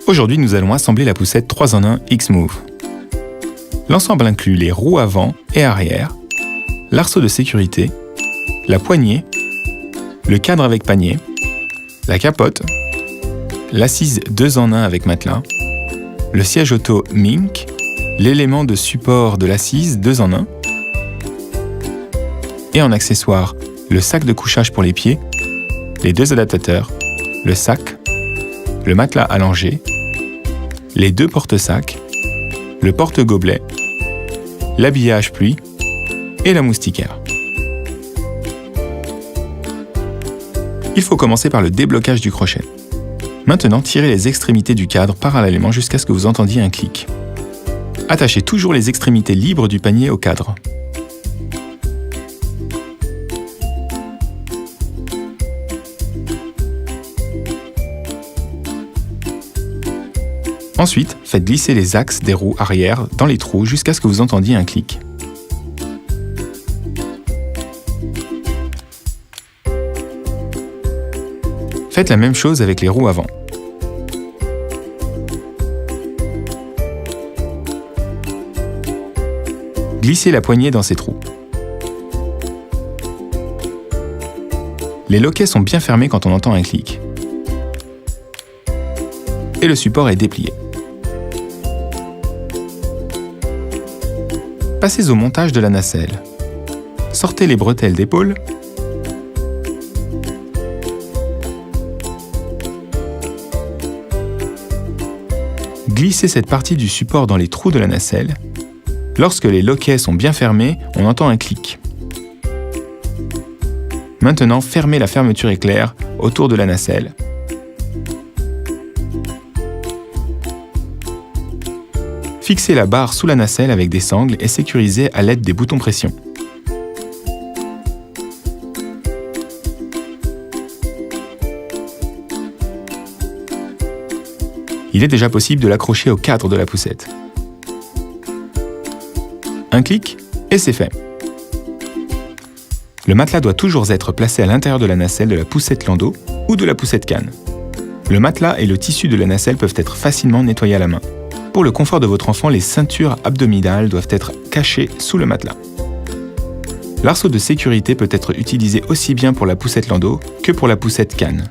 Aujourd'hui, nous allons assembler la poussette 3 en 1 X-Move. L'ensemble inclut les roues avant et arrière, l'arceau de sécurité, la poignée, le cadre avec panier, la capote, l'assise 2 en 1 avec matelas, le siège auto Mink, l'élément de support de l'assise 2 en 1, et en accessoire, le sac de couchage pour les pieds, les 2 adaptateurs, le sac, le matelas allongé, les 2 porte-sacs, le porte-gobelet, l'habillage pluie et la moustiquaire. Il faut commencer par le déblocage du crochet. Maintenant, tirez les extrémités du cadre parallèlement jusqu'à ce que vous entendiez un clic. Attachez toujours les extrémités libres du panier au cadre. Ensuite, faites glisser les axes des roues arrière dans les trous jusqu'à ce que vous entendiez un clic. Faites la même chose avec les roues avant. Glissez la poignée dans ces trous. Les loquets sont bien fermés quand on entend un clic. Et le support est déplié. Passez au montage de la nacelle. Sortez les bretelles d'épaule. Glissez cette partie du support dans les trous de la nacelle. Lorsque les loquets sont bien fermés, on entend un clic. Maintenant, fermez la fermeture éclair autour de la nacelle. Fixez la barre sous la nacelle avec des sangles et sécurisez à l'aide des boutons pression. Il est déjà possible de l'accrocher au cadre de la poussette. Un clic et c'est fait. Le matelas doit toujours être placé à l'intérieur de la nacelle de la poussette landau ou de la poussette canne. Le matelas et le tissu de la nacelle peuvent être facilement nettoyés à la main. Pour le confort de votre enfant, les ceintures abdominales doivent être cachées sous le matelas. L'arceau de sécurité peut être utilisé aussi bien pour la poussette landau que pour la poussette canne.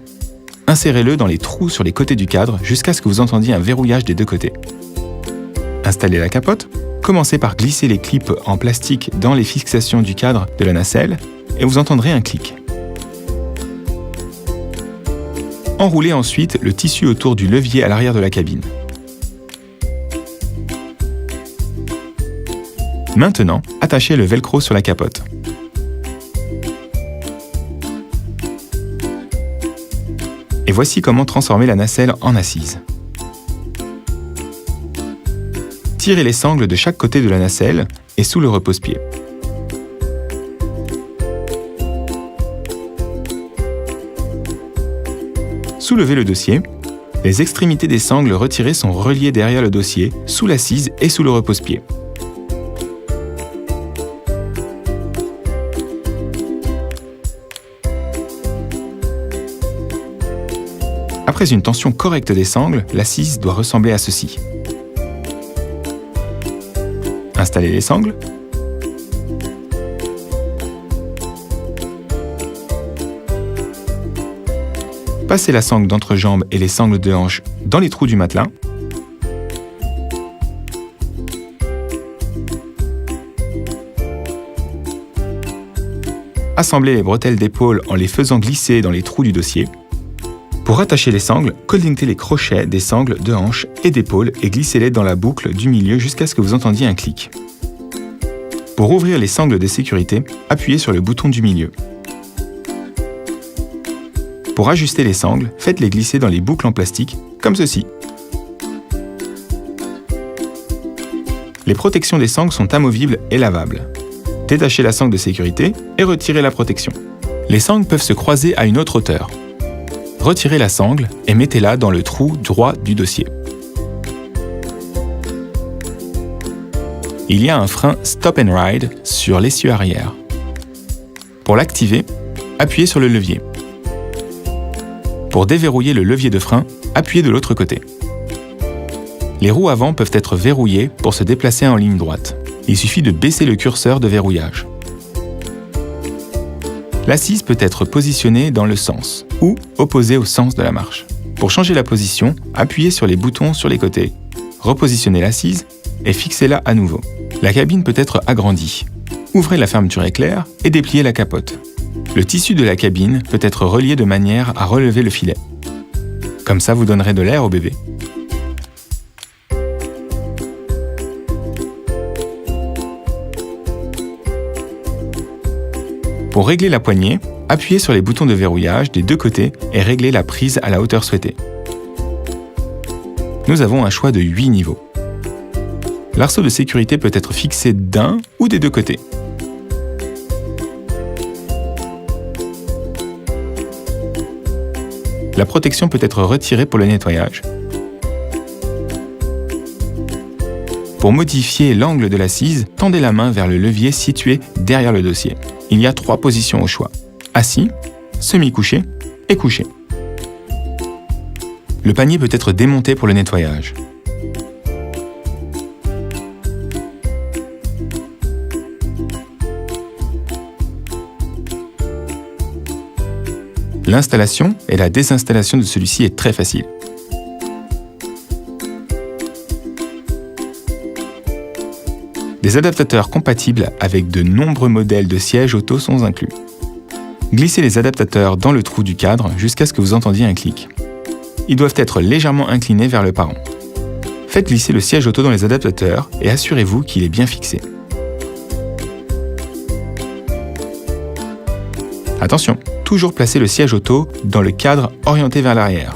Insérez-le dans les trous sur les côtés du cadre jusqu'à ce que vous entendiez un verrouillage des 2 côtés. Installez la capote. Commencez par glisser les clips en plastique dans les fixations du cadre de la nacelle et vous entendrez un clic. Enroulez ensuite le tissu autour du levier à l'arrière de la cabine. Maintenant, attachez le velcro sur la capote. Et voici comment transformer la nacelle en assise. Tirez les sangles de chaque côté de la nacelle et sous le repose-pied. Soulevez le dossier. Les extrémités des sangles retirées sont reliées derrière le dossier, sous l'assise et sous le repose-pied. Après une tension correcte des sangles, l'assise doit ressembler à ceci. Installez les sangles. Passez la sangle d'entrejambe et les sangles de hanche dans les trous du matelas. Assemblez les bretelles d'épaule en les faisant glisser dans les trous du dossier. Pour attacher les sangles, connectez les crochets des sangles de hanche et d'épaule et glissez-les dans la boucle du milieu jusqu'à ce que vous entendiez un clic. Pour ouvrir les sangles de sécurité, appuyez sur le bouton du milieu. Pour ajuster les sangles, faites-les glisser dans les boucles en plastique, comme ceci. Les protections des sangles sont amovibles et lavables. Détachez la sangle de sécurité et retirez la protection. Les sangles peuvent se croiser à une autre hauteur. Retirez la sangle et mettez-la dans le trou droit du dossier. Il y a un frein Stop and Ride sur l'essieu arrière. Pour l'activer, appuyez sur le levier. Pour déverrouiller le levier de frein, appuyez de l'autre côté. Les roues avant peuvent être verrouillées pour se déplacer en ligne droite. Il suffit de baisser le curseur de verrouillage. L'assise peut être positionnée dans le sens ou opposée au sens de la marche. Pour changer la position, appuyez sur les boutons sur les côtés, repositionnez l'assise et fixez-la à nouveau. La cabine peut être agrandie. Ouvrez la fermeture éclair et dépliez la capote. Le tissu de la cabine peut être relié de manière à relever le filet. Comme ça, vous donnerez de l'air au bébé. Pour régler la poignée, appuyez sur les boutons de verrouillage des deux côtés et réglez la prise à la hauteur souhaitée. Nous avons un choix de 8 niveaux. L'arceau de sécurité peut être fixé d'un ou des deux côtés. La protection peut être retirée pour le nettoyage. Pour modifier l'angle de l'assise, tendez la main vers le levier situé derrière le dossier. Il y a 3 positions au choix: assis, semi-couché et couché. Le panier peut être démonté pour le nettoyage. L'installation et la désinstallation de celui-ci est très facile. Des adaptateurs compatibles avec de nombreux modèles de sièges auto sont inclus. Glissez les adaptateurs dans le trou du cadre jusqu'à ce que vous entendiez un clic. Ils doivent être légèrement inclinés vers le parent. Faites glisser le siège auto dans les adaptateurs et assurez-vous qu'il est bien fixé. Attention, toujours placer le siège auto dans le cadre orienté vers l'arrière.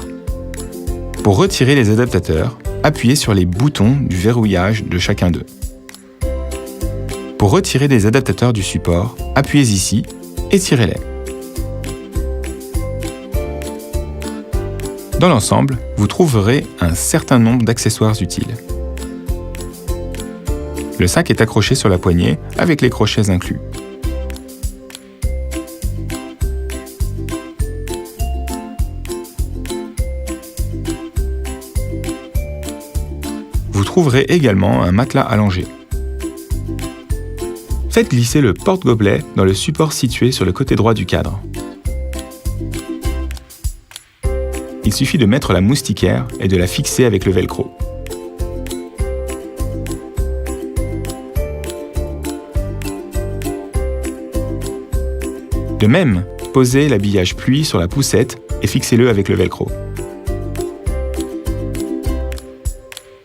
Pour retirer les adaptateurs, appuyez sur les boutons du verrouillage de chacun d'eux. Pour retirer des adaptateurs du support, appuyez ici et tirez-les. Dans l'ensemble, vous trouverez un certain nombre d'accessoires utiles. Le sac est accroché sur la poignée avec les crochets inclus. Vous trouverez également un matelas allongé. Faites glisser le porte-gobelet dans le support situé sur le côté droit du cadre. Il suffit de mettre la moustiquaire et de la fixer avec le velcro. De même, posez l'habillage pluie sur la poussette et fixez-le avec le velcro.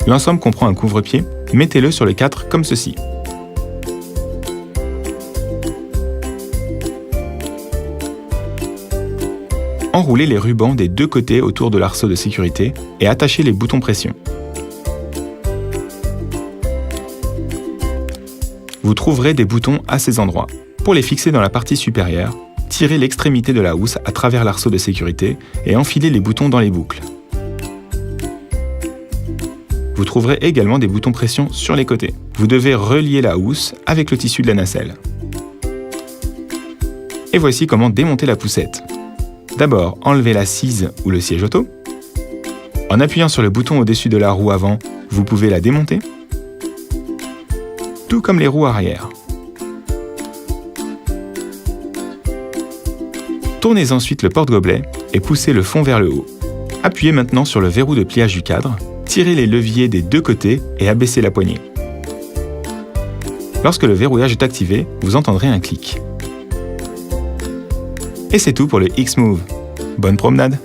L'ensemble comprend un couvre-pied, mettez-le sur le cadre comme ceci. Enroulez les rubans des deux côtés autour de l'arceau de sécurité et attachez les boutons pression. Vous trouverez des boutons à ces endroits. Pour les fixer dans la partie supérieure, tirez l'extrémité de la housse à travers l'arceau de sécurité et enfilez les boutons dans les boucles. Vous trouverez également des boutons pression sur les côtés. Vous devez relier la housse avec le tissu de la nacelle. Et voici comment démonter la poussette. D'abord, enlevez l'assise ou le siège auto. En appuyant sur le bouton au-dessus de la roue avant, vous pouvez la démonter, tout comme les roues arrière. Tournez ensuite le porte-gobelet et poussez le fond vers le haut. Appuyez maintenant sur le verrou de pliage du cadre, tirez les leviers des deux côtés et abaissez la poignée. Lorsque le verrouillage est activé, vous entendrez un clic. Et c'est tout pour le X-Move. Bonne promenade!